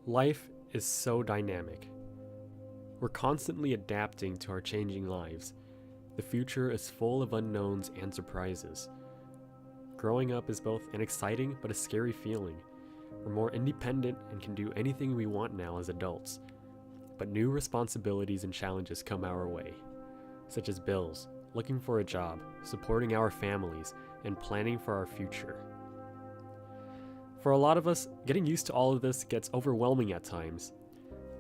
Life is so dynamic. We're constantly adapting to our changing lives. The future is full of unknowns and surprises. Growing up is both an exciting but a scary feeling. We're more independent and can do anything we want now as adults. But new responsibilities and challenges come our way, such as bills, looking for a job, supporting our families, and planning for our future. For a lot of us, getting used to all of this gets overwhelming at times.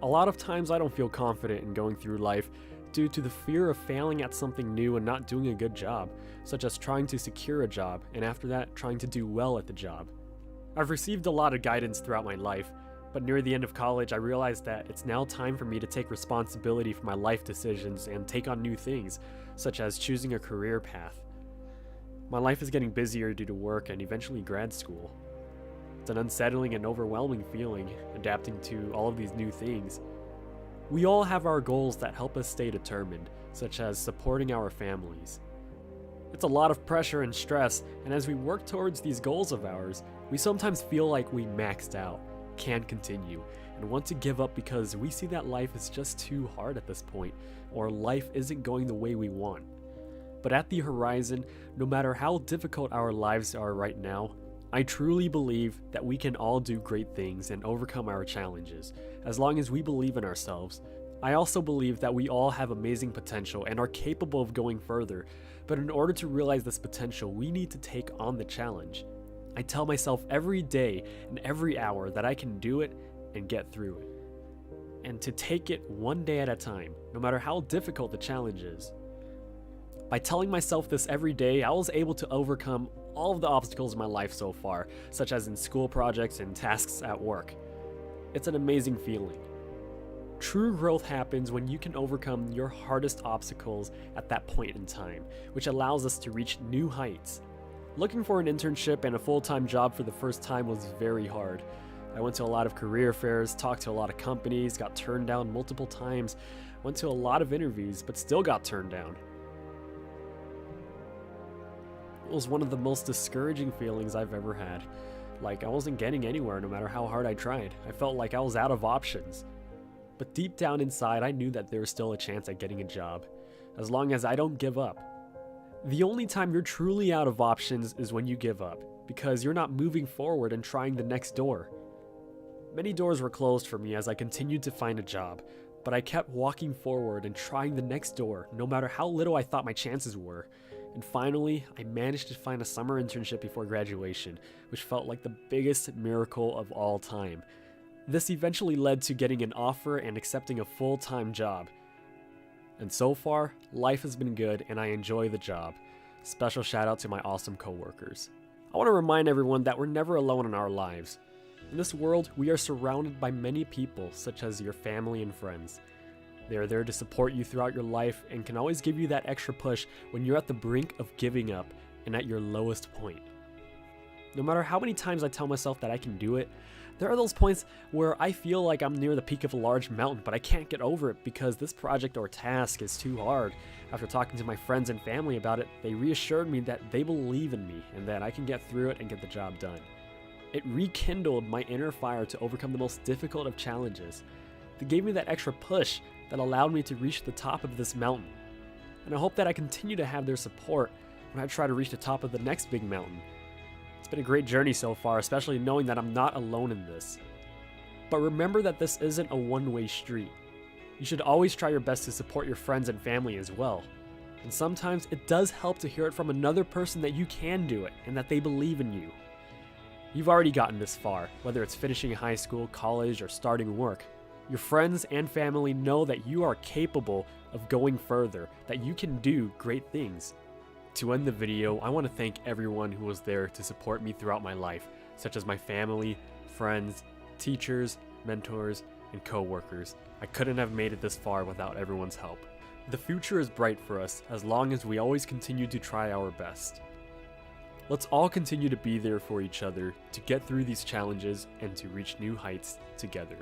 A lot of times I don't feel confident in going through life due to the fear of failing at something new and not doing a good job, such as trying to secure a job and after that trying to do well at the job. I've received a lot of guidance throughout my life, but near the end of college I realized that it's now time for me to take responsibility for my life decisions and take on new things, such as choosing a career path. My life is getting busier due to work and eventually grad school. It's an unsettling and overwhelming feeling, adapting to all of these new things. We all have our goals that help us stay determined, such as supporting our families. It's a lot of pressure and stress, and as we work towards these goals of ours, we sometimes feel like we maxed out, can't continue, and want to give up because we see that life is just too hard at this point, or life isn't going the way we want. But at the horizon, no matter how difficult our lives are right now, I truly believe that we can all do great things and overcome our challenges, as long as we believe in ourselves. I also believe that we all have amazing potential and are capable of going further, but in order to realize this potential, we need to take on the challenge. I tell myself every day and every hour that I can do it and get through it, and to take it one day at a time, no matter how difficult the challenge is. By telling myself this every day, I was able to overcome all of the obstacles in my life so far, such as in school projects and tasks at work. It's an amazing feeling. True growth happens when you can overcome your hardest obstacles at that point in time, which allows us to reach new heights. Looking for an internship and a full-time job for the first time was very hard. I went to a lot of career fairs, talked to a lot of companies, got turned down multiple times, went to a lot of interviews, but still got turned down. It was one of the most discouraging feelings I've ever had. Like I wasn't getting anywhere no matter how hard I tried. I felt like I was out of options. But deep down inside, I knew that there was still a chance at getting a job, as long as I don't give up. The only time you're truly out of options is when you give up, because you're not moving forward and trying the next door. Many doors were closed for me as I continued to find a job, but I kept walking forward and trying the next door, no matter how little I thought my chances were. And finally, I managed to find a summer internship before graduation, which felt like the biggest miracle of all time. This eventually led to getting an offer and accepting a full-time job. And so far, life has been good and I enjoy the job. Special shout out to my awesome coworkers. I want to remind everyone that we're never alone in our lives. In this world, we are surrounded by many people, such as your family and friends. They are there to support you throughout your life and can always give you that extra push when you're at the brink of giving up and at your lowest point. No matter how many times I tell myself that I can do it, there are those points where I feel like I'm near the peak of a large mountain, but I can't get over it because this project or task is too hard. After talking to my friends and family about it, they reassured me that they believe in me and that I can get through it and get the job done. It rekindled my inner fire to overcome the most difficult of challenges. They gave me that extra push that allowed me to reach the top of this mountain. And I hope that I continue to have their support when I try to reach the top of the next big mountain. It's been a great journey so far, especially knowing that I'm not alone in this. But remember that this isn't a one-way street. You should always try your best to support your friends and family as well. And sometimes it does help to hear it from another person that you can do it and that they believe in you. You've already gotten this far, whether it's finishing high school, college, or starting work. Your friends and family know that you are capable of going further, that you can do great things. To end the video, I want to thank everyone who was there to support me throughout my life, such as my family, friends, teachers, mentors, and co-workers. I couldn't have made it this far without everyone's help. The future is bright for us as long as we always continue to try our best. Let's all continue to be there for each other to get through these challenges and to reach new heights together.